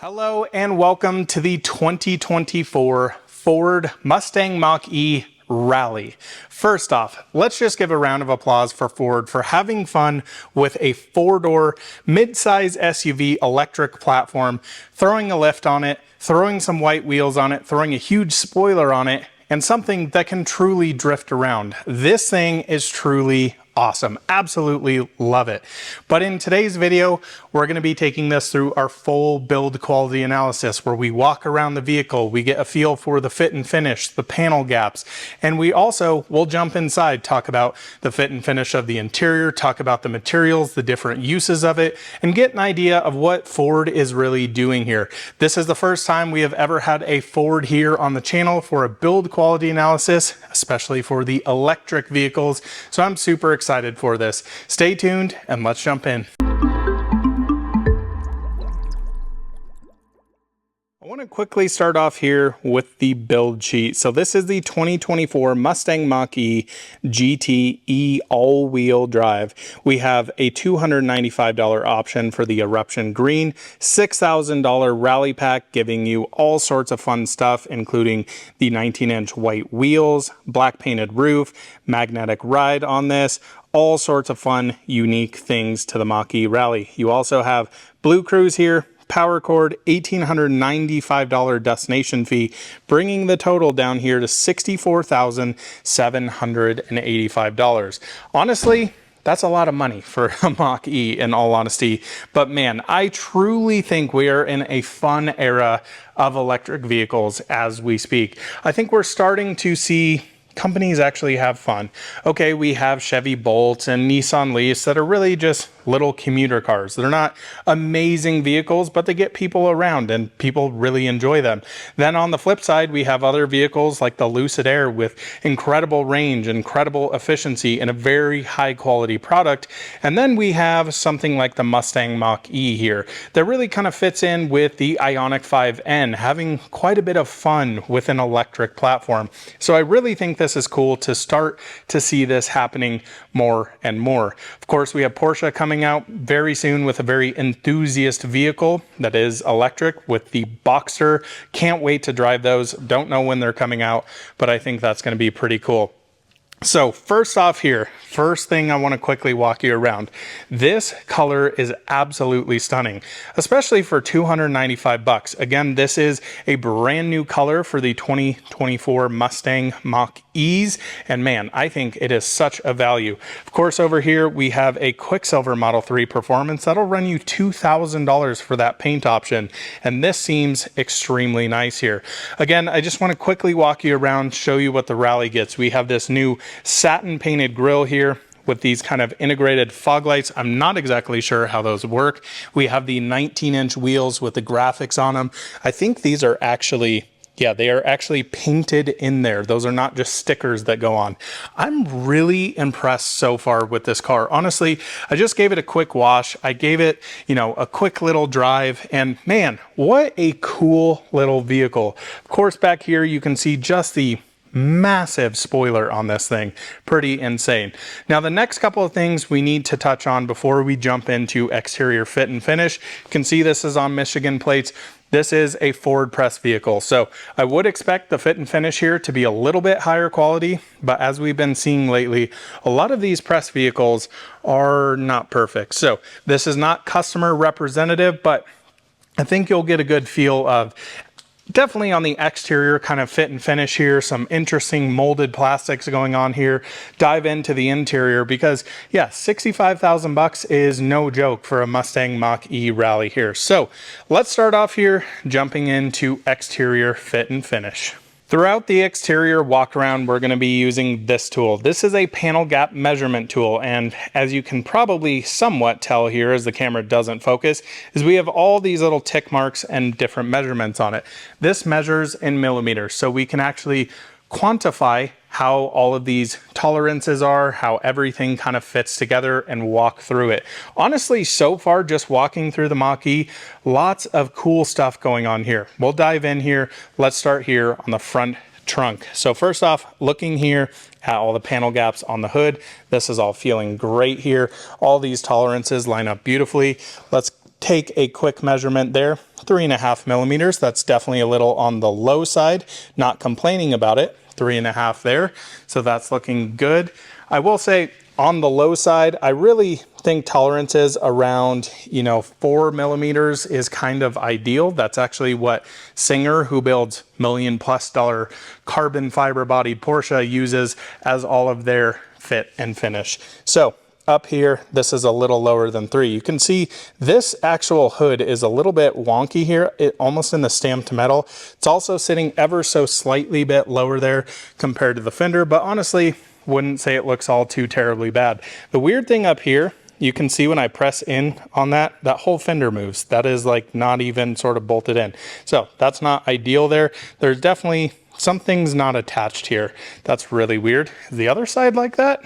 Hello and welcome to the 2024 Ford Mustang Mach-E Rally. First off, let's just give a round of applause for Ford for having fun with a four-door mid-size SUV electric platform, throwing a lift on it, throwing some white wheels on it, throwing a huge spoiler on it, and something that can truly drift around. This thing is truly awesome. Absolutely love it. But in today's video, we're going to be taking this through our full build quality analysis where we walk around the vehicle, we get a feel for the fit and finish, the panel gaps, and we also will jump inside, talk about the fit and finish of the interior, talk about the materials, the different uses of it, and get an idea of what Ford is really doing here. This is the first time we have ever had a Ford here on the channel for a build quality analysis, especially for the electric vehicles. So I'm super excited for this. Stay tuned and let's jump in. I want to quickly start off here with the build sheet. So this is the 2024 Mustang Mach-E GT all-wheel drive. We have a $295 option for the Eruption Green, $6,000 rally pack giving you all sorts of fun stuff, including the 19-inch white wheels, black painted roof, magnetic ride on this, all sorts of fun, unique things to the Mach-E Rally. You also have Blue Cruise here, power cord, $1,895 destination fee, bringing the total down here to $64,785. Honestly, that's a lot of money for a Mach-E in all honesty. But man, I truly think we are in a fun era of electric vehicles as we speak. I think we're starting to see companies actually have fun. Okay, we have Chevy Bolt and Nissan Leafs that are really just little commuter cars. They're not amazing vehicles, but they get people around and people really enjoy them. Then on the flip side, we have other vehicles like the Lucid Air with incredible range, incredible efficiency, and a very high quality product. And then we have something like the Mustang Mach-E here that really kind of fits in with the Ioniq 5N, having quite a bit of fun with an electric platform. So I really think this is cool to start to see this happening more and more. Of course, we have Porsche coming out very soon with a very enthusiast vehicle that is electric with the Boxster. Can't wait to drive those. Don't know when they're coming out, but I think that's going to be pretty cool. So first off here, first thing I want to quickly walk you around. This color is absolutely stunning, especially for $295. Again, this is a brand new color for the 2024 Mustang Mach-E's, and man, I think it is such a value. Of course, over here we have a Quicksilver Model 3 Performance that'll run you $2,000 for that paint option, and this seems extremely nice here. Again, I just want to quickly walk you around, show you what the Rally gets. We have this new satin painted grille here with these kind of integrated fog lights. I'm not exactly sure how those work. We have the 19-inch wheels with the graphics on them. I think these are actually, yeah, they are actually painted in there. Those are not just stickers that go on. I'm really impressed so far with this car. Honestly, I just gave it a quick wash. I gave it, a quick little drive, and man, what a cool little vehicle. Of course, back here you can see just the massive spoiler on this thing. Pretty insane. Now, the next couple of things we need to touch on before we jump into exterior fit and finish. You can see this is on Michigan plates. This is a Ford press vehicle, so I would expect the fit and finish here to be a little bit higher quality, but as we've been seeing lately, a lot of these press vehicles are not perfect. So this is not customer representative, but I think you'll get a good feel of definitely on the exterior kind of fit and finish here, some interesting molded plastics going on here. Dive into the interior because yeah, $65,000 is no joke for a Mustang Mach-E Rally here. So let's start off here jumping into exterior fit and finish. Throughout the exterior walk around, we're going to be using this tool. This is a panel gap measurement tool, and as you can probably somewhat tell here as the camera doesn't focus, is we have all these little tick marks and different measurements on it. This measures in millimeters, so we can actually quantify how all of these tolerances are, how everything kind of fits together, and walk through it. Honestly, so far, just walking through the Mach-E, lots of cool stuff going on here. We'll dive in here. Let's start here on the front trunk. So first off, looking here at all the panel gaps on the hood, this is all feeling great here. All these tolerances line up beautifully. Let's take a quick measurement there, 3.5 millimeters. That's definitely a little on the low side, not complaining about it. 3.5 there, so that's looking good. I will say on the low side, I really think tolerances around 4 millimeters is kind of ideal. That's actually what Singer, who builds $1 million+ carbon fiber bodied Porsche, uses as all of their fit and finish. So up here, this is a little lower than 3. You can see this actual hood is a little bit wonky here, almost in the stamped metal. It's also sitting ever so slightly bit lower there compared to the fender, but honestly, wouldn't say it looks all too terribly bad. The weird thing up here, you can see when I press in on that whole fender moves. That is like not even sort of bolted in. So that's not ideal there. There's definitely some things not attached here. That's really weird. Is the other side like that?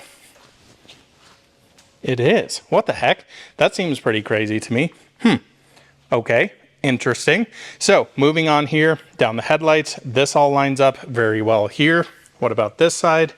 It is. What the heck? That seems pretty crazy to me. Okay, interesting. So moving on here, down the headlights, this all lines up very well here. What about this side?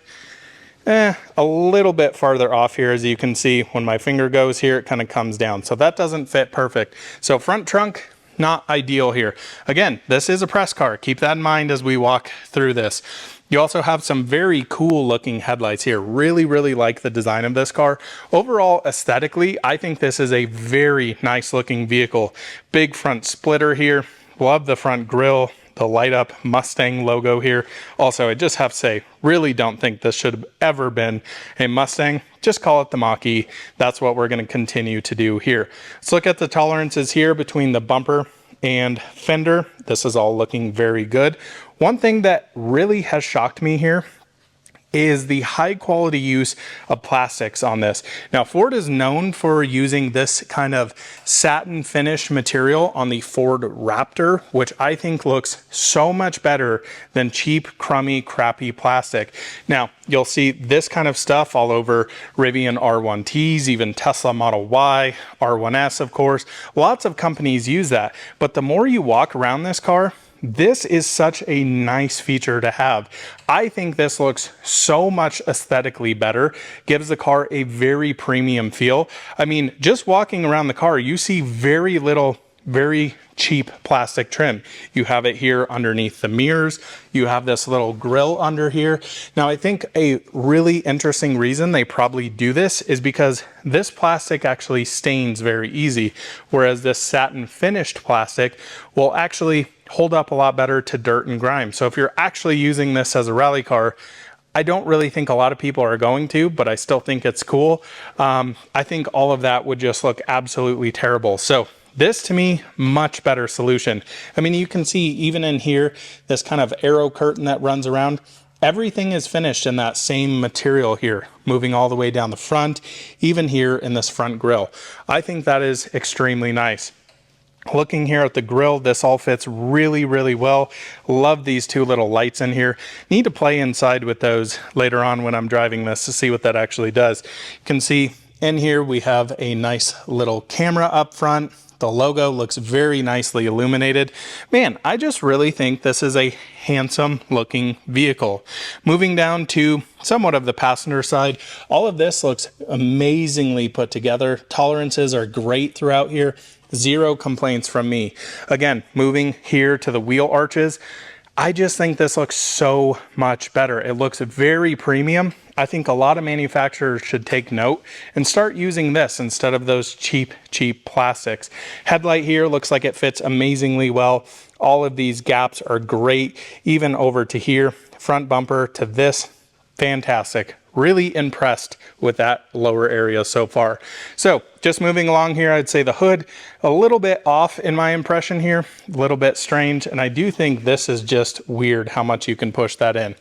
A little bit farther off here. As you can see, when my finger goes here, it kind of comes down. So that doesn't fit perfect. So front trunk, not ideal here. Again, this is a press car. Keep that in mind as we walk through this. You also have some very cool looking headlights here. Really, really like the design of this car. Overall, aesthetically, I think this is a very nice looking vehicle. Big front splitter here. Love the front grille, the light up Mustang logo here. Also, I just have to say, really don't think this should have ever been a Mustang. Just call it the Mach-E. That's what we're going to continue to do here. Let's look at the tolerances here between the bumper and fender. This is all looking very good. One thing that really has shocked me here is the high quality use of plastics on this. Now, Ford is known for using this kind of satin finish material on the Ford Raptor, which I think looks so much better than cheap, crummy, crappy plastic. Now, you'll see this kind of stuff all over Rivian R1Ts, even Tesla Model Y, R1S, of course. Lots of companies use that, but the more you walk around this car, this is such a nice feature to have. I think this looks so much aesthetically better, gives the car a very premium feel. I mean, just walking around the car, you see very little, very cheap plastic trim. You have it here underneath the mirrors. You have this little grill under here. Now, I think a really interesting reason they probably do this is because this plastic actually stains very easy, whereas this satin finished plastic will actually hold up a lot better to dirt and grime. So if you're actually using this as a rally car, I don't really think a lot of people are going to, but I still think it's cool. I think all of that would just look absolutely terrible. So this, to me, much better solution. I mean, you can see even in here, this kind of arrow curtain that runs around, everything is finished in that same material here, moving all the way down the front, even here in this front grille. I think that is extremely nice. Looking here at the grille, this all fits really, really well. Love these two little lights in here. Need to play inside with those later on when I'm driving this to see what that actually does. You can see in here we have a nice little camera up front. The logo looks very nicely illuminated. Man, I just really think this is a handsome looking vehicle. Moving down to somewhat of the passenger side, all of this looks amazingly put together. Tolerances are great throughout here. Zero complaints from me. Again, moving here to the wheel arches, I just think this looks so much better. It looks very premium. I think a lot of manufacturers should take note and start using this instead of those cheap plastics. Headlight here looks like it fits amazingly well. All of these gaps are great, even over to here. Front bumper to this, fantastic. Really impressed with that lower area so far. So just moving along here, I'd say the hood, a little bit off in my impression here, a little bit strange. And I do think this is just weird how much you can push that in.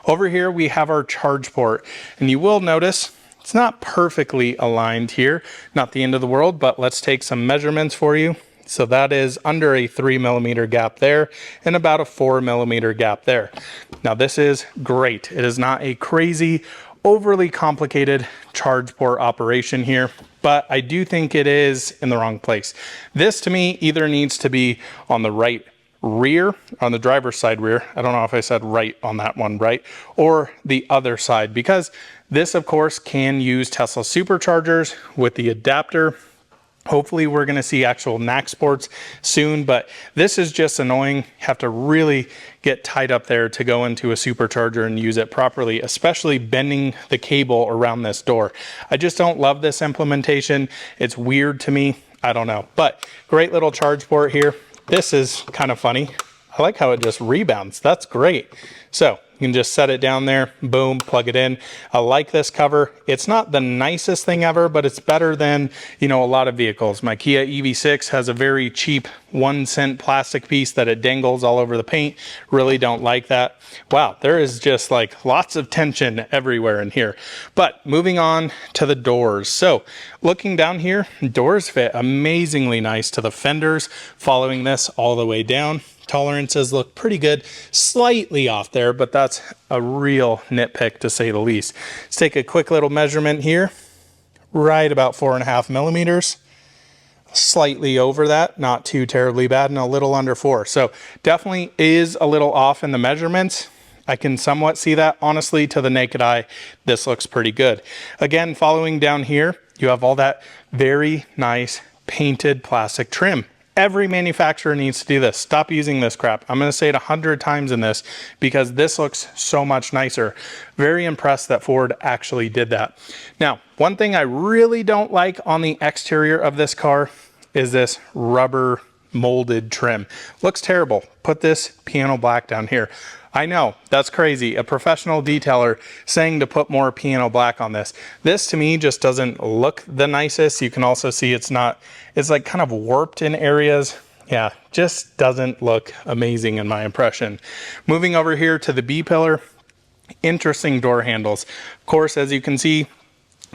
Over here, we have our charge port, and you will notice it's not perfectly aligned here, not the end of the world, but let's take some measurements for you. So that is under a 3 millimeter gap there and about a 4 millimeter gap there. Now this is great. It is not a crazy, overly complicated charge port operation here, but I do think it is in the wrong place. This to me either needs to be on the right rear, on the driver's side rear. I don't know if I said right on that one, right? Or the other side, because this of course can use Tesla superchargers with the adapter. Hopefully we're going to see actual NAC sports soon, but this is just annoying. Have to really get tight up there to go into a supercharger and use it properly, especially bending the cable around this door. I just don't love this implementation. It's weird to me. I don't know, but great little charge port here. This is kind of funny. I like how it just rebounds. That's great. So you can just set it down there, boom, plug it in. I like this cover. It's not the nicest thing ever, but it's better than, you know, a lot of vehicles. My Kia EV6 has a very cheap 1-cent plastic piece that it dangles all over the paint. Really don't like that. Wow, there is just like lots of tension everywhere in here. But moving on to the doors. So looking down here, doors fit amazingly nice to the fenders, following this all the way down. Tolerances look pretty good, slightly off there, but that's a real nitpick to say the least. Let's take a quick little measurement here. Right about 4.5 millimeters. Slightly over that, not too terribly bad, and a little under 4. So definitely is a little off in the measurements. I can somewhat see that. Honestly, to the naked eye, this looks pretty good. Again, following down here, you have all that very nice painted plastic trim. Every manufacturer needs to do this. Stop using this crap. I'm going to say it 100 times in this because this looks so much nicer. Very impressed that Ford actually did that. Now, one thing I really don't like on the exterior of this car is this rubber molded trim. Looks terrible. Put this piano black down here. I know, that's crazy. A professional detailer saying to put more piano black on this. This to me just doesn't look the nicest. You can also see it's like kind of warped in areas. Yeah, just doesn't look amazing in my impression. Moving over here to the B-pillar, interesting door handles. Of course, as you can see,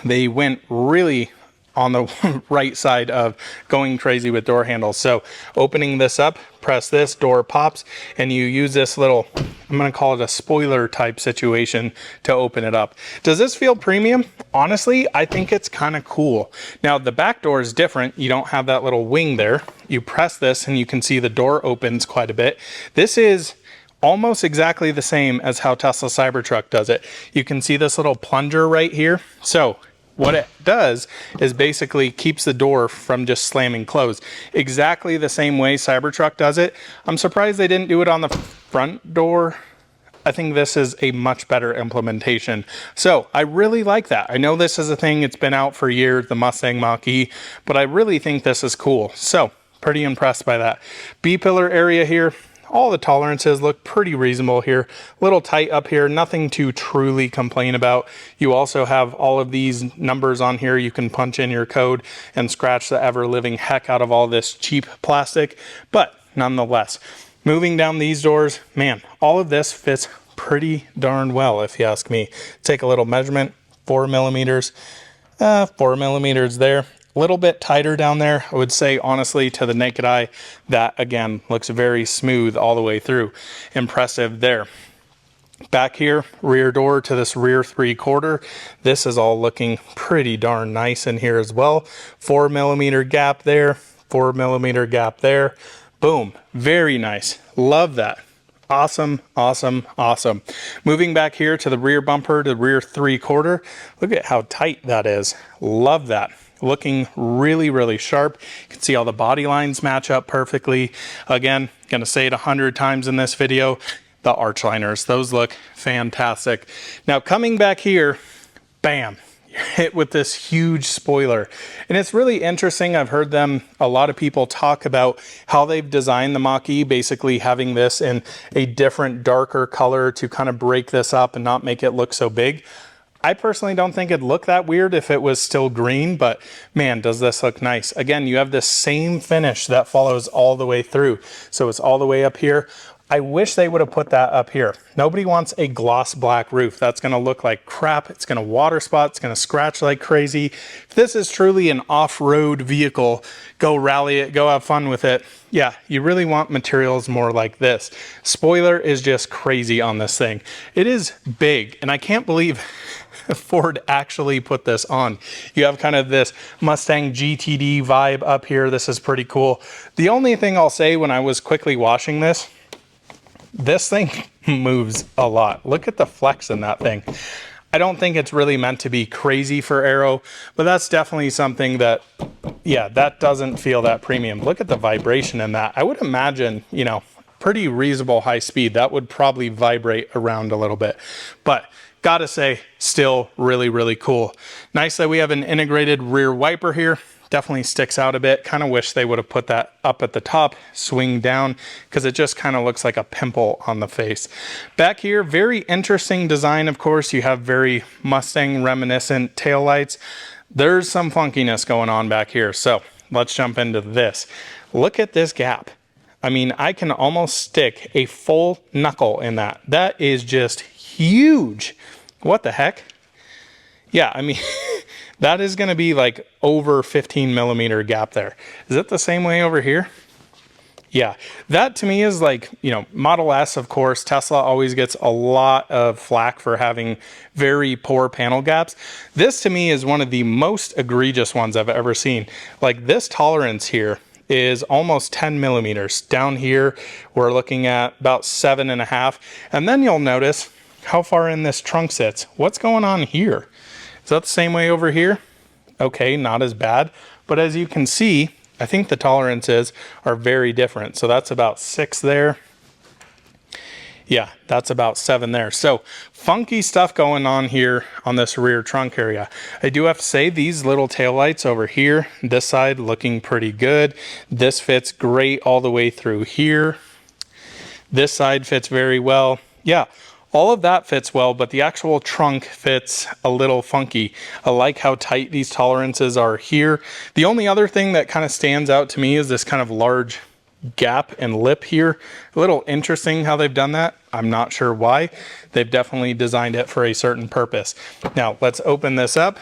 they went really on the right side of going crazy with door handles. So opening this up, press this, door pops, and you use this little, I'm gonna call it a spoiler type situation to open it up. Does this feel premium? Honestly, I think it's kind of cool. Now the back door is different. You don't have that little wing there. You press this and you can see the door opens quite a bit. This is almost exactly the same as how Tesla Cybertruck does it. You can see this little plunger right here. So what it does is basically keeps the door from just slamming closed. Exactly the same way Cybertruck does it. I'm surprised they didn't do it on the front door. I think this is a much better implementation. So I really like that. I know this is a thing, it's been out for years, the Mustang Mach-E, but I really think this is cool. So pretty impressed by that. B-pillar area here. All the tolerances look pretty reasonable here. A little tight up here, nothing to truly complain about. You also have all of these numbers on here. You can punch in your code and scratch the ever-living heck out of all this cheap plastic, but nonetheless. Moving down these doors, man, all of this fits pretty darn well, if you ask me. Take a little measurement, 4 millimeters, 4 millimeters there. A little bit tighter down there. I would say, honestly, to the naked eye, that again looks very smooth all the way through. Impressive there. Back here, rear door to this rear 3/4. This is all looking pretty darn nice in here as well. 4 millimeter gap there, 4 millimeter gap there. Boom, very nice. Love that. Awesome, awesome, awesome. Moving back here to the rear bumper, to the rear 3/4. Look at how tight that is. Love that. Looking really, really sharp. You can see all the body lines match up perfectly. Again, gonna say it 100 times in this video, the arch liners, those look fantastic. Now coming back here, bam, you're hit with this huge spoiler. And it's really interesting. I've heard a lot of people talk about how they've designed the Mach-E, basically having this in a different, darker color to kind of break this up and not make it look so big. I personally don't think it'd look that weird if it was still green, but man, does this look nice. Again, you have this same finish that follows all the way through. So it's all the way up here. I wish they would have put that up here. Nobody wants a gloss black roof. That's gonna look like crap. It's gonna water spot, it's gonna scratch like crazy. If this is truly an off-road vehicle, go rally it, go have fun with it. Yeah, you really want materials more like this. Spoiler is just crazy on this thing. It is big, and I can't believe Ford actually put this on. You have kind of this Mustang GTD vibe up here. This is pretty cool. The only thing I'll say when I was quickly washing this thing moves a lot. Look at the flex in that thing. I don't think it's really meant to be crazy for aero, but that's definitely something that yeah, that doesn't feel that premium. Look at the vibration in that. I would imagine, you know, pretty reasonable high speed, that would probably vibrate around a little bit. But gotta say, still really, really cool. Nice that we have an integrated rear wiper here. Definitely sticks out a bit. Kind of wish they would have put that up at the top, swing down, because it just kind of looks like a pimple on the face. Back here, very interesting design, of course. You have very Mustang reminiscent taillights. There's some funkiness going on back here. So let's jump into this. Look at this gap. I mean, I can almost stick a full knuckle in that. That is just huge. What the heck? Yeah, I mean, that is going to be like over 15 millimeter gap there. Is it the same way over here? Yeah, that to me is like, you know, Model S, of course, Tesla always gets a lot of flack for having very poor panel gaps. This to me is one of the most egregious ones I've ever seen. Like this tolerance here is almost 10 millimeters. Down here, we're looking at about 7.5. And then you'll notice how far in this trunk sits. What's going on here? Is that the same way over here? Okay, not as bad. But as you can see, I think the tolerances are very different. So that's about 6 there. Yeah, that's about 7 there. So funky stuff going on here on this rear trunk area. I do have to say these little taillights over here, this side looking pretty good. This fits great all the way through here. This side fits very well. Yeah, all of that fits well, but the actual trunk fits a little funky. I like how tight these tolerances are here. The only other thing that kind of stands out to me is this kind of large gap and lip here. A little interesting how they've done that. I'm not sure why. They've definitely designed it for a certain purpose. Now let's open this up.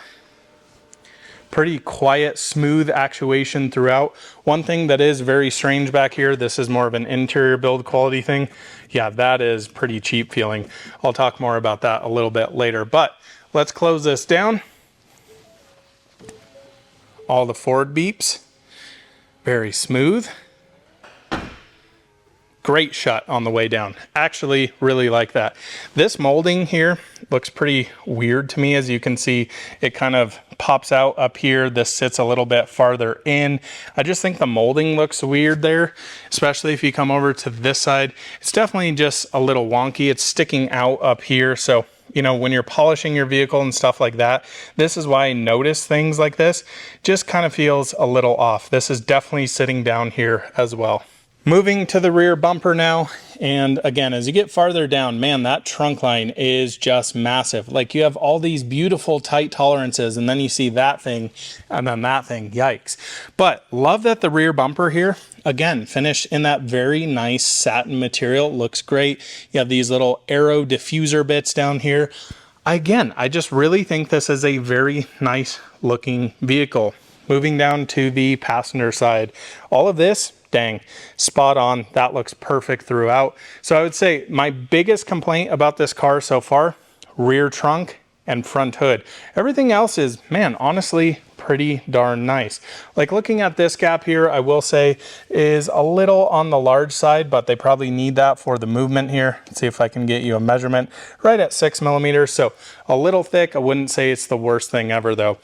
Pretty quiet, smooth actuation throughout. One thing that is very strange back here, this is more of an interior build quality thing. Yeah, that is pretty cheap feeling. I'll talk more about that a little bit later, but let's close this down. All the forward beeps, very smooth. Great shut on the way down. Actually, really like that. This molding here looks pretty weird to me. As you can see, it kind of pops out up here. This sits a little bit farther in. I just think the molding looks weird there, especially if you come over to this side. It's definitely just a little wonky. It's sticking out up here. So, you know, when you're polishing your vehicle and stuff like that, this is why I notice things like this. Just kind of feels a little off. This is definitely sitting down here as well. Moving to the rear bumper now, and again, as you get farther down, man, that trunk line is just massive. Like you have all these beautiful tight tolerances, and then you see that thing, and then that thing, yikes. But love that the rear bumper here, again, finished in that very nice satin material, looks great. You have these little aero diffuser bits down here. Again, I just really think this is a very nice looking vehicle. Moving down to the passenger side, all of this, dang, spot on. That looks perfect throughout. So I would say my biggest complaint about this car so far, rear trunk and front hood. Everything else is, man, honestly, pretty darn nice. Like looking at this gap here, I will say is a little on the large side, but they probably need that for the movement here. Let's see if I can get you a measurement right at 6 millimeters. So a little thick. I wouldn't say it's the worst thing ever though.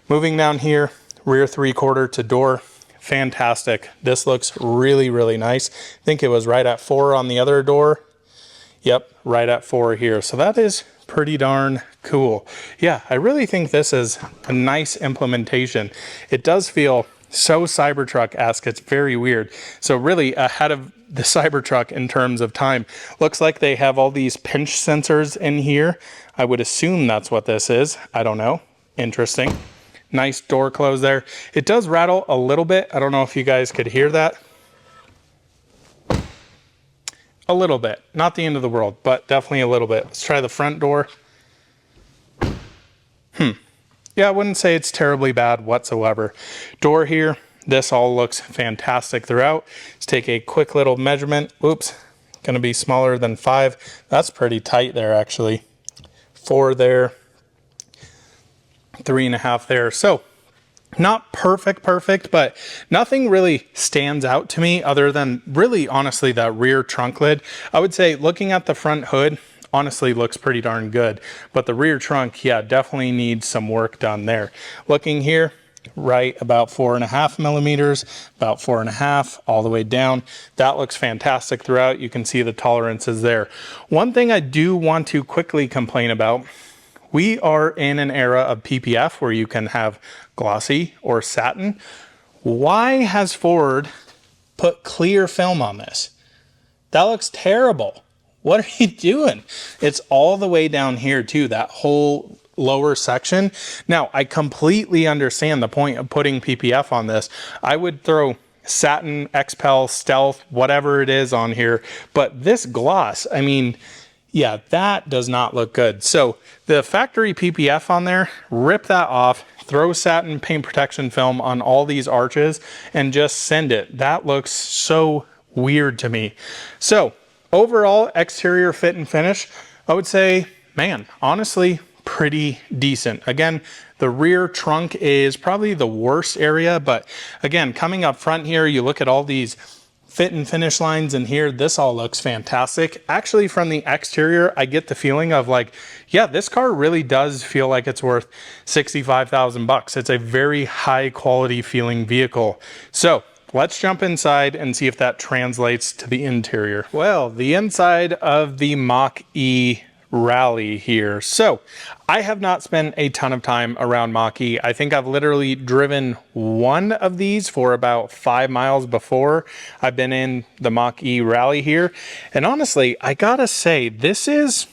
Moving down here, rear 3/4 to door. Fantastic. This looks really, really nice. I think it was right at 4 on the other door. Yep, right at 4 here. So that is pretty darn cool. Yeah, I really think this is a nice implementation. It does feel so Cybertruck-esque. It's very weird. So really ahead of the Cybertruck in terms of time. Looks like they have all these pinch sensors in here. I would assume that's what this is. I don't know. Interesting. Nice door close there. It does rattle a little bit. I don't know if you guys could hear that. A little bit. Not the end of the world, but definitely a little bit. Let's try the front door. Yeah, I wouldn't say it's terribly bad whatsoever. Door here, this all looks fantastic throughout. Let's take a quick little measurement. Oops, gonna be smaller than 5. That's pretty tight there actually. 4 there. 3.5 there. So not perfect, but nothing really stands out to me other than really honestly that rear trunk lid. I would say looking at the front hood, honestly looks pretty darn good, but the rear trunk, yeah, definitely needs some work done there. Looking here, right about 4.5 millimeters, about 4.5 all the way down. That looks fantastic throughout. You can see the tolerances there. One thing I do want to quickly complain about, we are in an era of PPF where you can have glossy or satin. Why has Ford put clear film on this? That looks terrible. What are you doing? It's all the way down here too, that whole lower section. Now, I completely understand the point of putting PPF on this. I would throw satin, XPEL, stealth, whatever it is on here, but this gloss, I mean, yeah, that does not look good. So the factory PPF on there, rip that off, throw satin paint protection film on all these arches and just send it. That looks so weird to me. So overall exterior fit and finish, I would say, man, honestly, pretty decent. Again, the rear trunk is probably the worst area, but again, coming up front here, you look at all these fit and finish lines in here, this all looks fantastic. Actually, from the exterior, I get the feeling of like, yeah, this car really does feel like it's worth 65,000 bucks. It's a very high quality feeling vehicle. So let's jump inside and see if that translates to the interior. Well, the inside of the Mach-E Rally here. So I have not spent a ton of time around Mach-E. I think I've literally driven one of these for about 5 miles before I've been in the Mach-E Rally here. And honestly, I gotta say, this is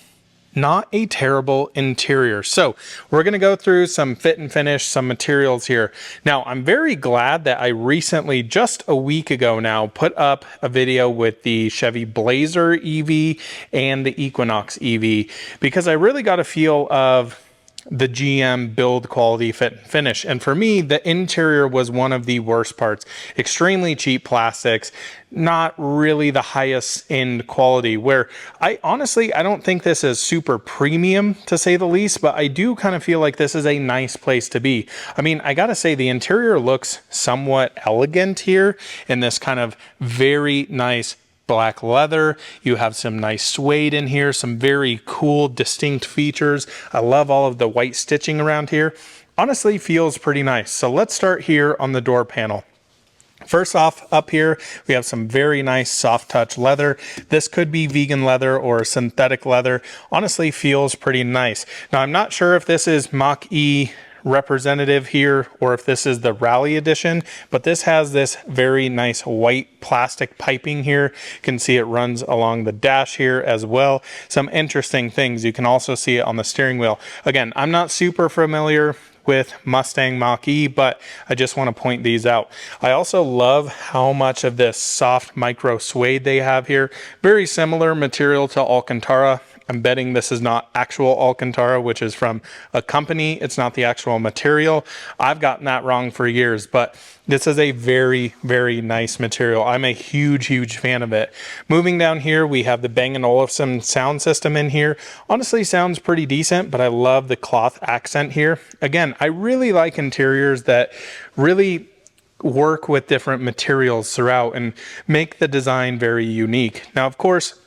not a terrible interior. So we're going to go through some fit and finish, some materials here. Now, I'm very glad that I recently, just a week ago now, put up a video with the Chevy Blazer EV and the Equinox EV, because I really got a feel of the GM build quality, fit and finish. And for me, the interior was one of the worst parts. Extremely cheap plastics, not really the highest end quality, where I honestly, I don't think this is super premium to say the least, but I do kind of feel like this is a nice place to be. I mean, I gotta say the interior looks somewhat elegant here in this kind of very nice black leather. You have some nice suede in here, some very cool distinct features. I love all of the white stitching around here. Honestly, feels pretty nice. So let's start here on the door panel. First off, up here, we have some very nice soft touch leather. This could be vegan leather or synthetic leather. Honestly, feels pretty nice. Now, I'm not sure if this is Mach-E representative here or if this is the Rally edition, but this has this very nice white plastic piping here. You can see it runs along the dash here as well. Some interesting things. You can also see it on the steering wheel. Again, I'm not super familiar with Mustang Mach-E, but I just want to point these out. I also love how much of this soft micro suede they have here. Very similar material to Alcantara. I'm betting this is not actual Alcantara, which is from a company. It's not the actual material. I've gotten that wrong for years, but this is a very, very nice material. I'm a huge, huge fan of it. Moving down here, we have the Bang & Olufsen sound system in here. Honestly, sounds pretty decent, but I love the cloth accent here. Again, I really like interiors that really work with different materials throughout and make the design very unique. Now, of course,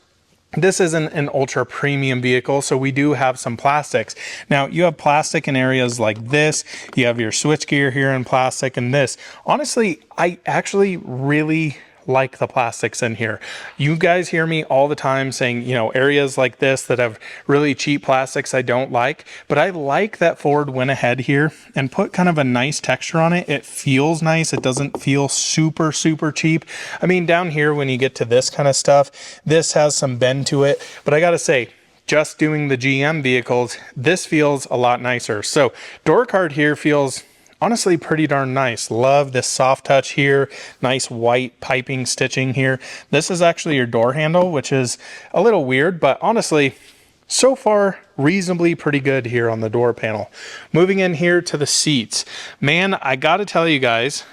this isn't an ultra premium vehicle, so we do have some plastics. Now, you have plastic in areas like this. You have your switchgear here in plastic and this. Honestly, I actually really like the plastics in here. You guys hear me all the time saying, you know, areas like this that have really cheap plastics I don't like, but I like that Ford went ahead here and put kind of a nice texture on it. It feels nice. It doesn't feel super, super cheap. I mean, down here, when you get to this kind of stuff, this has some bend to it, but I gotta say, just doing the GM vehicles, this feels a lot nicer. So door card here feels honestly pretty darn nice. Love this soft touch here. Nice white piping stitching here. This is actually your door handle, which is a little weird, but honestly, so far reasonably pretty good here on the door panel. Moving in here to the seats. Man, I gotta tell you guys,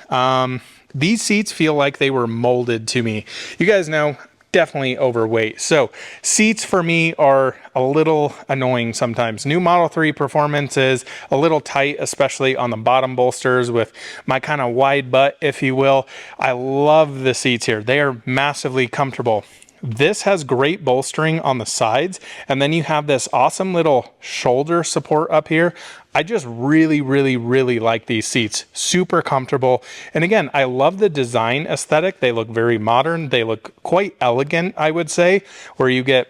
these seats feel like they were molded to me. You guys know, definitely overweight. So seats for me are a little annoying sometimes. New Model 3 performance is a little tight, especially on the bottom bolsters with my kind of wide butt, if you will. I love the seats here. They are massively comfortable. This has great bolstering on the sides, and then you have this awesome little shoulder support up here. I just really like these seats. Super comfortable. And again, I love the design aesthetic. They look very modern. They look quite elegant, I would say, where you get,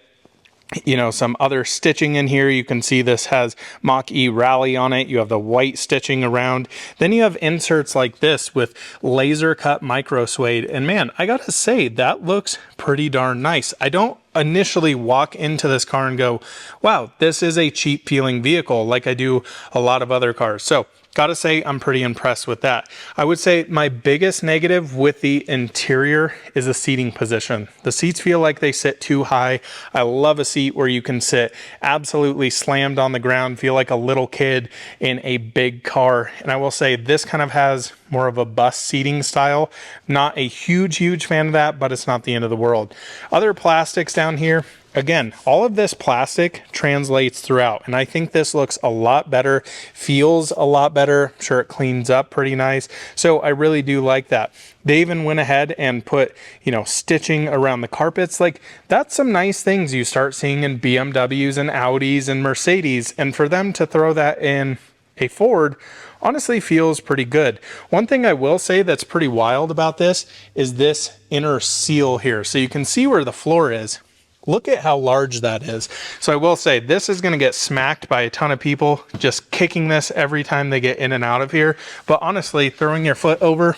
you know, some other stitching in here. You can see this has Mach-E Rally on it. You have the white stitching around. Then you have inserts like this with laser cut micro suede. And man, I gotta say, that looks pretty darn nice. I don't initially walk into this car and go, wow, this is a cheap feeling vehicle like I do a lot of other cars. So gotta say, I'm pretty impressed with that. I would say my biggest negative with the interior is the seating position. The seats feel like they sit too high. I love a seat where you can sit absolutely slammed on the ground, feel like a little kid in a big car. And I will say this kind of has more of a bus seating style. Not a huge fan of that, but it's not the end of the world. Other plastics down here, again, all of this plastic translates throughout, and I think this looks a lot better, feels a lot better. I'm sure it cleans up pretty nice. So I really do like that. They even went ahead and put, you know, stitching around the carpets. Like, that's some nice things you start seeing in BMWs and Audis and Mercedes, and for them to throw that in a Ford honestly feels pretty good. One thing I will say that's pretty wild about this is this inner seal here. So you can see where the floor is. Look at how large that is. So I will say this is going to get smacked by a ton of people just kicking this every time they get in and out of here. But honestly, throwing your foot over,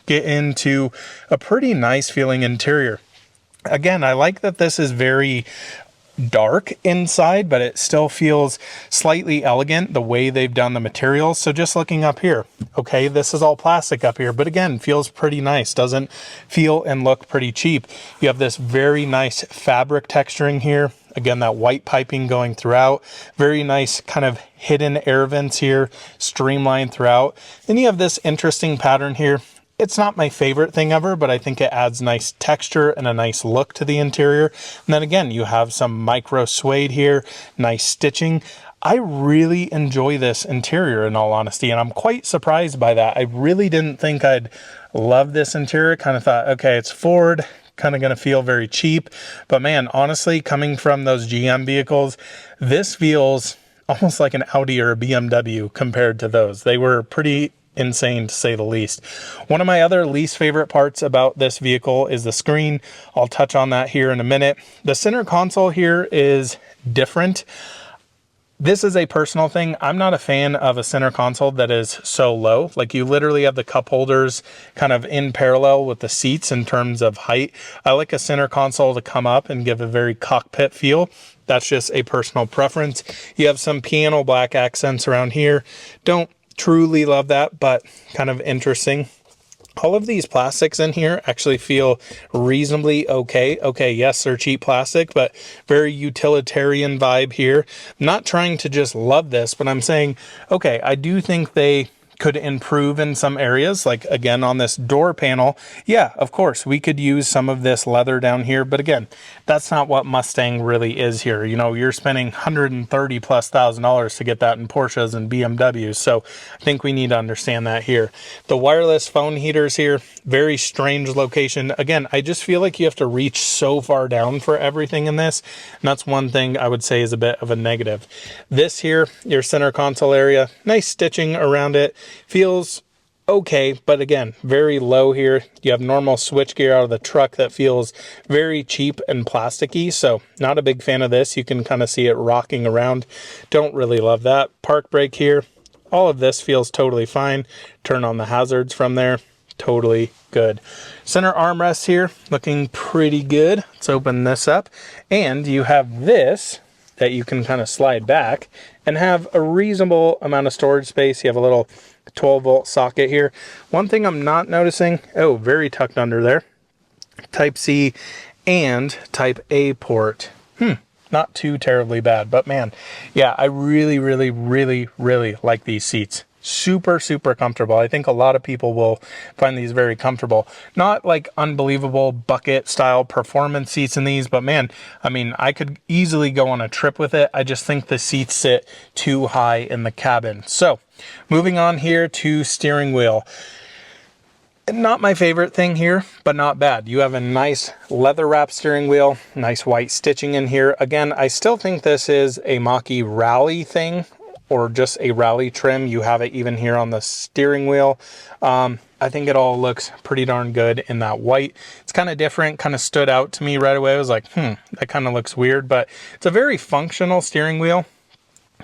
get into a pretty nice feeling interior. Again, I like that this is very dark inside, but it still feels slightly elegant the way they've done the materials. So just looking up here, okay, this is all plastic up here, but again, feels pretty nice. Doesn't feel and look pretty cheap. You have this very nice fabric texturing here. Again, that white piping going throughout. Very nice kind of hidden air vents here, streamlined throughout. Then you have this interesting pattern here. It's not my favorite thing ever, but I think it adds nice texture and a nice look to the interior. And then again, you have some micro suede here, nice stitching. I really enjoy this interior in all honesty, and I'm quite surprised by that. I really didn't think I'd love this interior. Kind of thought, okay, it's Ford, kind of going to feel very cheap. But man, honestly, coming from those GM vehicles, this feels almost like an Audi or a BMW compared to those. They were pretty insane to say the least. One of my other least favorite parts about this vehicle is the screen. I'll touch on that here in a minute. The center console here is different. This is a personal thing. I'm not a fan of a center console that is so low. Like, you literally have the cup holders kind of in parallel with the seats in terms of height. I like a center console to come up and give a very cockpit feel. That's just a personal preference. You have some piano black accents around here. Don't truly love that, but kind of interesting. All of these plastics in here actually feel reasonably okay. Okay, yes, they're cheap plastic, but very utilitarian vibe here. I'm not trying to just love this, but I'm saying, okay, I do think they could improve in some areas. Like, again, on this door panel, yeah, of course, we could use some of this leather down here, but again, that's not what Mustang really is here. You know, you're spending $130,000+ to get that in Porsches and BMWs, so I think we need to understand that here. The wireless phone heaters here, very strange location. Again, I just feel like you have to reach so far down for everything in this, and that's one thing I would say is a bit of a negative. This here, your center console area, nice stitching around it. Feels okay, but again, very low here. You have normal switchgear out of the truck that feels very cheap and plasticky, so not a big fan of this. You can kind of see it rocking around. Don't really love that. Park brake here. All of this feels totally fine. Turn on the hazards from there. Totally good. Center armrest here, looking pretty good. Let's open this up. And you have this that you can kind of slide back and have a reasonable amount of storage space. You have a little 12-volt socket here. One thing I'm not noticing, oh, very tucked under there, Type C and Type A port. Not too terribly bad, but man, yeah, I really like these seats. Super comfortable. I think a lot of people will find these very comfortable. Not like unbelievable bucket style performance seats in these, but man, I mean, I could easily go on a trip with it. I just think the seats sit too high in the cabin. So moving on here to steering wheel. Not my favorite thing here, but not bad. You have a nice leather wrap steering wheel, nice white stitching in here. Again, I still think this is a Mach-E rally thing, or just a rally trim. You have it even here on the steering wheel. I think it all looks pretty darn good in that white. It's kind of different, kind of stood out to me right away. I was like, that kind of looks weird, but it's a very functional steering wheel.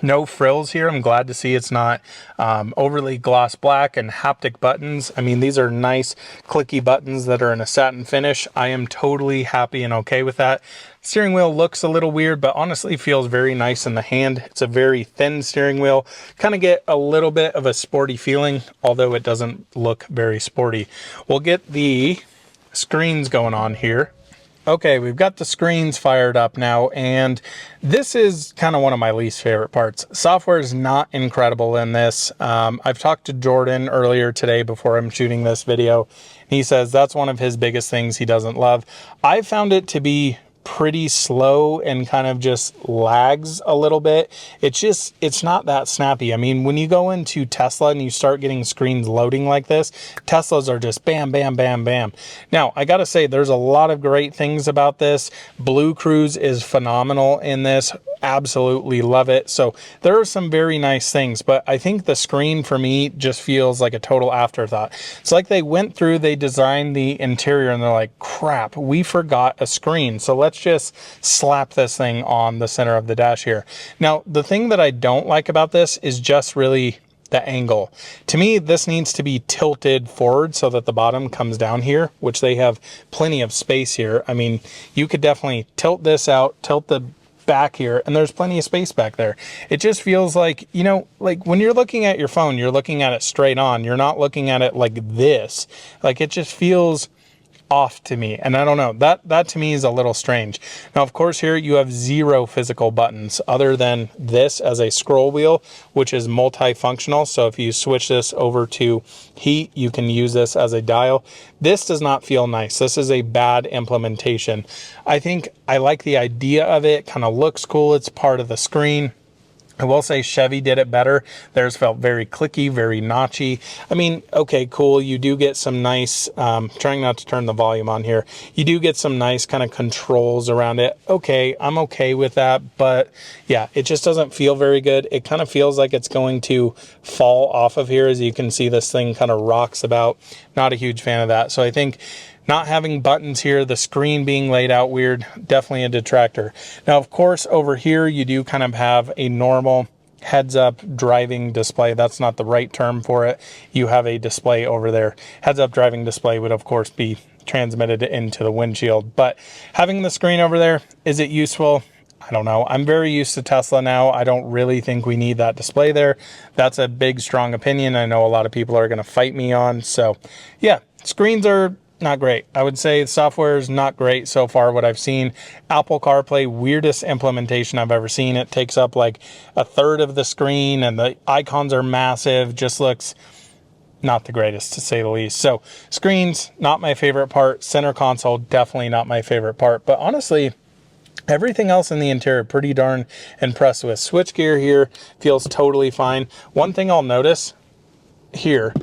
No frills here. I'm glad to see it's not overly gloss black, and haptic buttons. I mean, these are nice clicky buttons that are in a satin finish. I am totally happy and okay with that. Steering wheel looks a little weird, but honestly feels very nice in the hand. It's a very thin steering wheel. Kind of get a little bit of a sporty feeling, although it doesn't look very sporty. We'll get the screens going on here. Okay, we've got the screens fired up now, and this is kind of one of my least favorite parts. Software is not incredible in this. I've talked to Jordan earlier today before I'm shooting this video. He says that's one of his biggest things he doesn't love. I found it to be pretty slow and kind of just lags a little bit. It's not that snappy. I mean, when you go into Tesla and you start getting screens loading like this, Teslas are just bam, bam, bam, bam. Now, I gotta say, there's a lot of great things about this. Blue Cruise is phenomenal in this. Absolutely love it. So there are some very nice things, but I think the screen for me just feels like a total afterthought. It's like they went through, they designed the interior, and they're like, crap, we forgot a screen. So let's just slap this thing on the center of the dash here. Now, the thing that I don't like about this is just really the angle. To me, this needs to be tilted forward so that the bottom comes down here, which they have plenty of space here. I mean, you could definitely tilt this out, tilt the back here, and there's plenty of space back there. It just feels like, you know, like when you're looking at your phone, you're looking at it straight on. You're not looking at it like this. Like, it just feels off to me, and I don't know, that to me is a little strange. Now, of course, here you have 0 physical buttons other than this as a scroll wheel, which is multifunctional. So if you switch this over to heat, you can use this as a dial. This does not feel nice. This is a bad implementation. I think I like the idea of it. Kind of looks cool. It's part of the screen. I will say Chevy did it better. Theirs felt very clicky, very notchy. I mean, okay, cool. You do get some nice, trying not to turn the volume on here. You do get some nice kind of controls around it. Okay, I'm okay with that. But yeah, it just doesn't feel very good. It kind of feels like it's going to fall off of here. As you can see, this thing kind of rocks about. Not a huge fan of that. So I think not having buttons here, the screen being laid out weird, definitely a detractor. Now, of course, over here, you do kind of have a normal heads-up driving display. That's not the right term for it. You have a display over there. Heads-up driving display would, of course, be transmitted into the windshield. But having the screen over there, is it useful? I don't know. I'm very used to Tesla now. I don't really think we need that display there. That's a big, strong opinion. I know a lot of people are going to fight me on. So, yeah, screens are not great. I would say the software is not great so far, what I've seen. Apple CarPlay, weirdest implementation I've ever seen. It takes up like a third of the screen, and the icons are massive. Just looks not the greatest, to say the least. So screens, not my favorite part. Center console, definitely not my favorite part. But honestly, everything else in the interior, pretty darn impressed with. Switchgear here feels totally fine. One thing I'll notice here,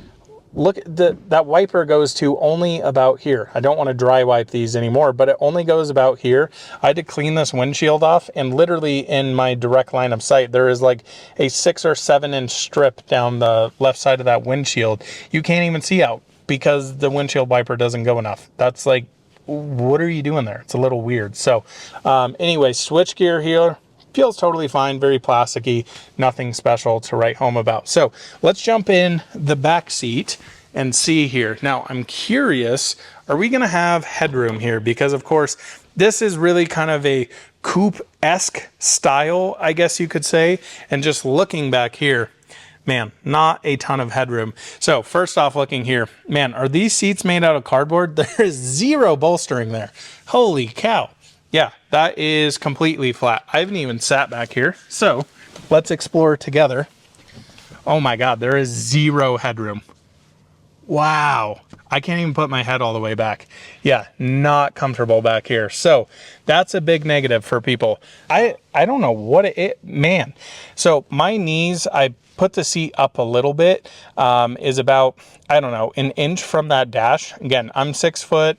look, that wiper goes to only about here. I don't want to dry wipe these anymore, but it only goes about here. I had to clean this windshield off, and literally in my direct line of sight, there is like a 6 or 7 inch strip down the left side of that windshield. You can't even see out because the windshield wiper doesn't go enough. That's like, what are you doing there? It's a little weird. So anyway, switchgear here feels totally fine, very plasticky, nothing special to write home about. So let's jump in the back seat and see here. Now, I'm curious, are we going to have headroom here? Because, of course, this is really kind of a coupe-esque style, I guess you could say. And just looking back here, man, not a ton of headroom. So first off, looking here, man, are these seats made out of cardboard? There is 0 bolstering there. Holy cow. Yeah, that is completely flat. I haven't even sat back here. So let's explore together. Oh my God, there is 0 headroom. Wow. I can't even put my head all the way back. Yeah, not comfortable back here. So that's a big negative for people. I don't know what man. So my knees, I put the seat up a little bit, is about, I don't know, an inch from that dash. Again, I'm 6 foot,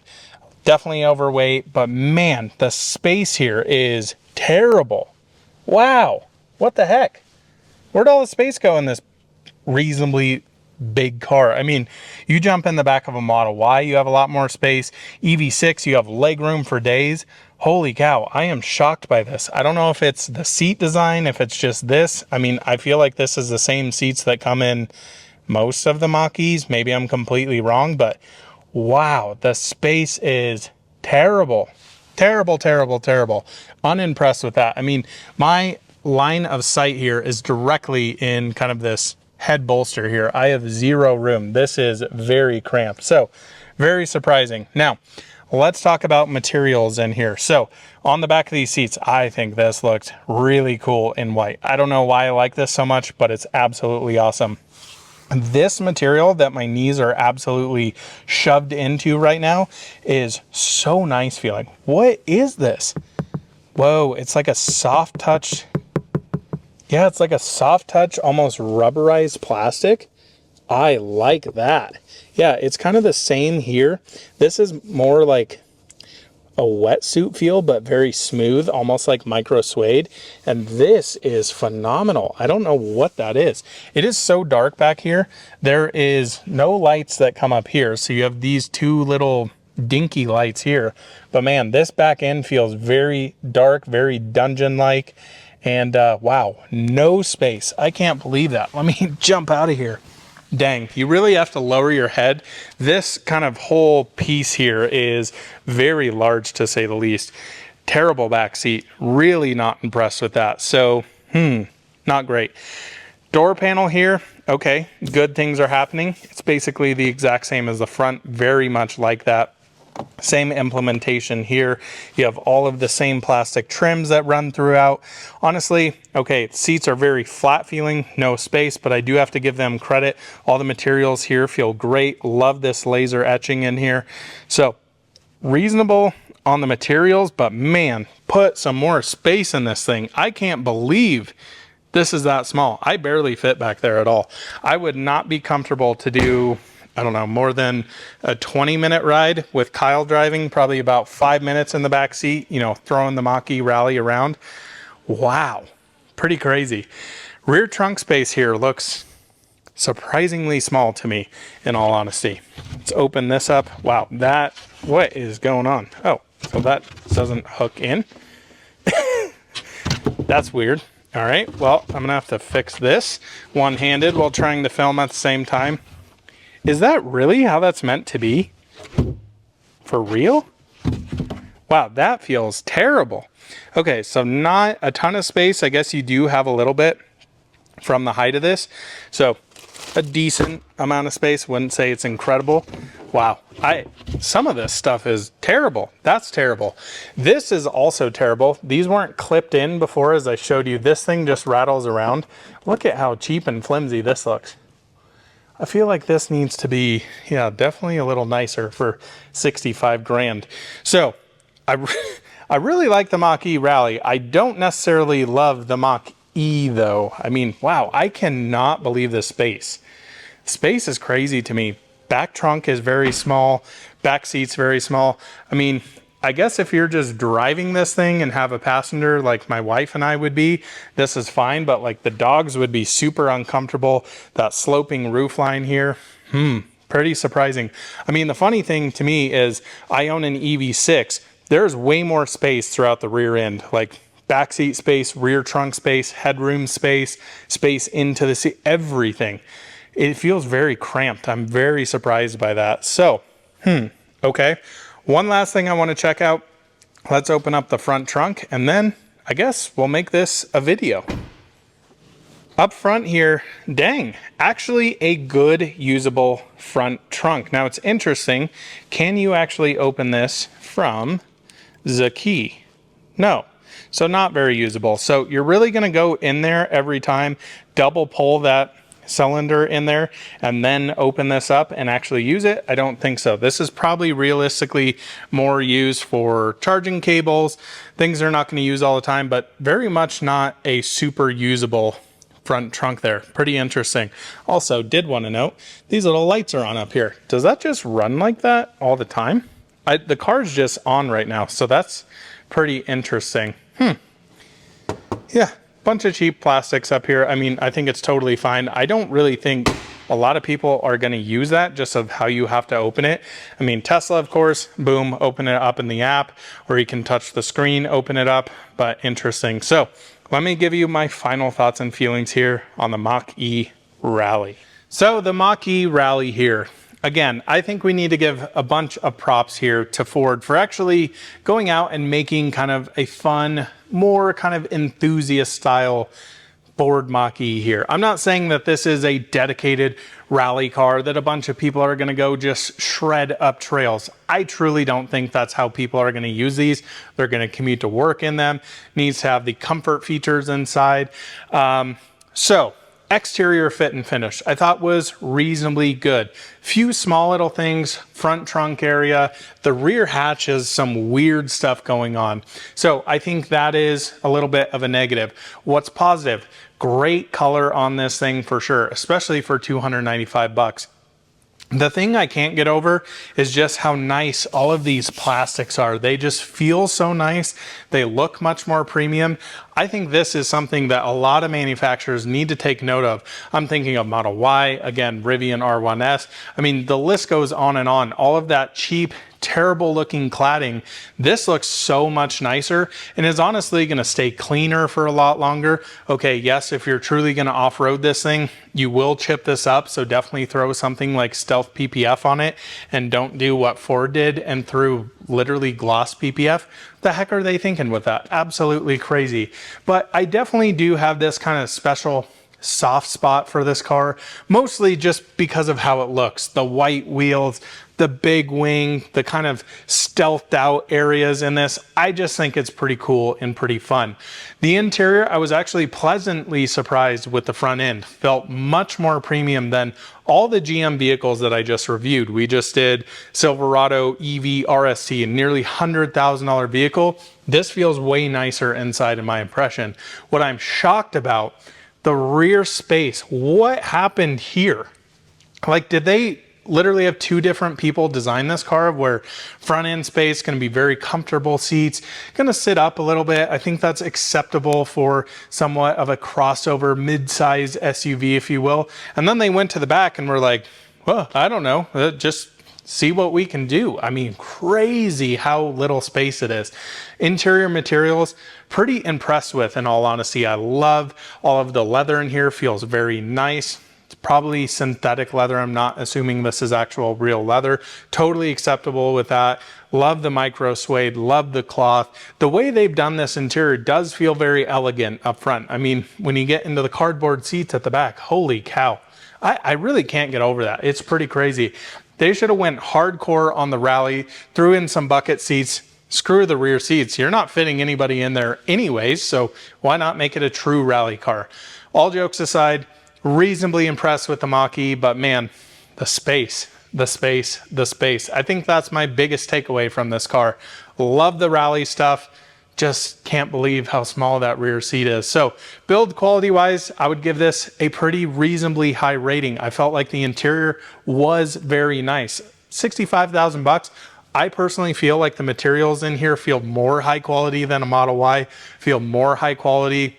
definitely overweight, but man, the space here is terrible. Wow. What the heck? Where'd all the space go in this reasonably big car? I mean, you jump in the back of a Model Y, you have a lot more space. EV6, you have leg room for days. Holy cow, I am shocked by this. I don't know if it's the seat design, if it's just this. I mean, I feel like this is the same seats that come in most of the Mach-E's. Maybe I'm completely wrong, but wow, the space is terrible. Terrible, terrible, terrible. Unimpressed with that. I mean, my line of sight here is directly in kind of this head bolster here. I have zero room. This is very cramped. So very surprising. Now, let's talk about materials in here. So on the back of these seats, I think this looked really cool in white. I don't know why I like this so much, but it's absolutely awesome. This material that my knees are absolutely shoved into right now is so nice feeling. What is this? Whoa, it's like a soft touch. Yeah, it's like a soft touch, almost rubberized plastic. I like that. Yeah, it's kind of the same here. This is more like a wetsuit feel, but very smooth, almost like micro suede. And this is phenomenal. I don't know what that is. It is so dark back here. There is no lights that come up here. So you have these two little dinky lights here. But man, this back end feels very dark, very dungeon-like. And wow, no space. I can't believe that. Let me jump out of here. Dang, you really have to lower your head. This kind of whole piece here is very large, to say the least. Terrible back seat. Really not impressed with that. So, not great. Door panel here. Okay, good things are happening. It's basically the exact same as the front. Very much like that. Same implementation here. You have all of the same plastic trims that run throughout. Honestly, okay, seats are very flat feeling, no space, but I do have to give them credit. All the materials here feel great. Love this laser etching in here. So reasonable on the materials, but man, put some more space in this thing. I can't believe this is that small. I barely fit back there at all. I would not be comfortable to do, I don't know, more than a 20-minute ride with Kyle driving, probably about 5 minutes in the back seat, you know, throwing the Mach-E rally around. Wow, pretty crazy. Rear trunk space here looks surprisingly small to me, in all honesty. Let's open this up. Wow, what is going on? Oh, so that doesn't hook in. That's weird. All right, well, I'm gonna have to fix this one-handed while trying to film at the same time. Is that really how that's meant to be? For real? Wow, that feels terrible. Okay, so not a ton of space. I guess you do have a little bit from the height of this. So a decent amount of space. Wouldn't say it's incredible. Wow, some of this stuff is terrible. That's terrible. This is also terrible. These weren't clipped in before, as I showed you. This thing just rattles around. Look at how cheap and flimsy this looks. I feel like this needs to be, yeah, definitely a little nicer for 65 grand. So I really like the Mach-E Rally. I don't necessarily love the Mach-E though. I mean, wow, I cannot believe this space. Space is crazy to me. Back trunk is very small. Back seat's very small. I mean, I guess if you're just driving this thing and have a passenger like my wife and I would be, this is fine, but like the dogs would be super uncomfortable. That sloping roof line here, pretty surprising. I mean, the funny thing to me is I own an EV6. There's way more space throughout the rear end, like backseat space, rear trunk space, headroom space, space into the seat, everything. It feels very cramped. I'm very surprised by that. So, okay. One last thing I want to check out. Let's open up the front trunk and then I guess we'll make this a video. Up front here, dang, actually a good usable front trunk. Now it's interesting. Can you actually open this from the key? No. So not very usable. So you're really going to go in there every time, double pull that cylinder in there and then open this up and actually use it? I don't think so. This is probably realistically more used for charging cables, things they're not going to use all the time, but very much not a super usable front trunk there. Pretty interesting. Also, did want to note, these little lights are on up here. Does that just run like that all the time? The car's just on right now, so that's pretty interesting. Yeah, bunch of cheap plastics up here. I mean, I think it's totally fine. I don't really think a lot of people are going to use that, just of how you have to open it. I mean, Tesla, of course, boom, open it up in the app, or you can touch the screen, open it up, but interesting. So let me give you my final thoughts and feelings here on the Mach-E Rally. So the Mach-E Rally here. Again, I think we need to give a bunch of props here to Ford for actually going out and making kind of a fun, more kind of enthusiast style Ford Mach-E here. I'm not saying that this is a dedicated rally car that a bunch of people are going to go just shred up trails. I truly don't think that's how people are going to use these. They're going to commute to work in them. Needs to have the comfort features inside. So exterior fit and finish, I thought was reasonably good. Few small little things, front trunk area, the rear hatch has some weird stuff going on. So I think that is a little bit of a negative. What's positive? Great color on this thing for sure, especially for 295 bucks. The thing I can't get over is just how nice all of these plastics are. They just feel so nice. They look much more premium. I think this is something that a lot of manufacturers need to take note of. I'm thinking of Model Y, again, Rivian R1S. I mean, the list goes on and on. All of that cheap, terrible looking cladding. This looks so much nicer and is honestly going to stay cleaner for a lot longer. Okay, yes, if you're truly going to off-road this thing, you will chip this up. So definitely throw something like Stealth PPF on it and don't do what Ford did and threw literally gloss PPF. The heck are they thinking with that? Absolutely crazy. But I definitely do have this kind of special soft spot for this car, mostly just because of how it looks. The white wheels, the big wing, the kind of stealthed out areas in this. I just think it's pretty cool and pretty fun. The interior, I was actually pleasantly surprised with the front end. Felt much more premium than all the GM vehicles that I just reviewed. We just did Silverado EV RST, a nearly $100,000 vehicle. This feels way nicer inside in my impression. What I'm shocked about, the rear space. What happened here? Like, did they literally have two different people design this car where front end space going to be very comfortable seats, going to sit up a little bit. I think that's acceptable for somewhat of a crossover mid-size SUV, if you will. And then they went to the back and were like, well, I don't know, just see what we can do. I mean, crazy how little space it is. Interior materials, pretty impressed with, in all honesty. I love all of the leather in here, feels very nice. It's probably synthetic leather. I'm not assuming this is actual real leather. Totally acceptable with that. Love the micro suede, love the cloth. The way they've done this interior does feel very elegant up front. I mean, when you get into the cardboard seats at the back, holy cow. I really can't get over that. It's pretty crazy. They should have went hardcore on the Rally, threw in some bucket seats, screw the rear seats. You're not fitting anybody in there anyways, so why not make it a true rally car? All jokes aside, reasonably impressed with the Mach-E, but man, the space. I think that's my biggest takeaway from this car. Love the rally stuff. Just can't believe how small that rear seat is. So build quality wise, I would give this a pretty reasonably high rating. I felt like the interior was very nice. 65,000 bucks. I personally feel like the materials in here feel more high quality than a Model Y, feel more high quality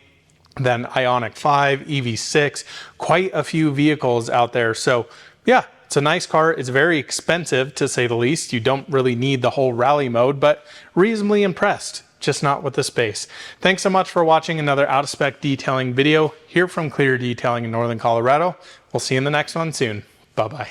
than Ioniq 5, EV6, quite a few vehicles out there. So yeah, it's a nice car. It's very expensive to say the least. You don't really need the whole rally mode, but reasonably impressed. Just not with the space. Thanks so much for watching another out of spec detailing video here from Clear Detailing in Northern Colorado. We'll see you in the next one soon. Bye-bye.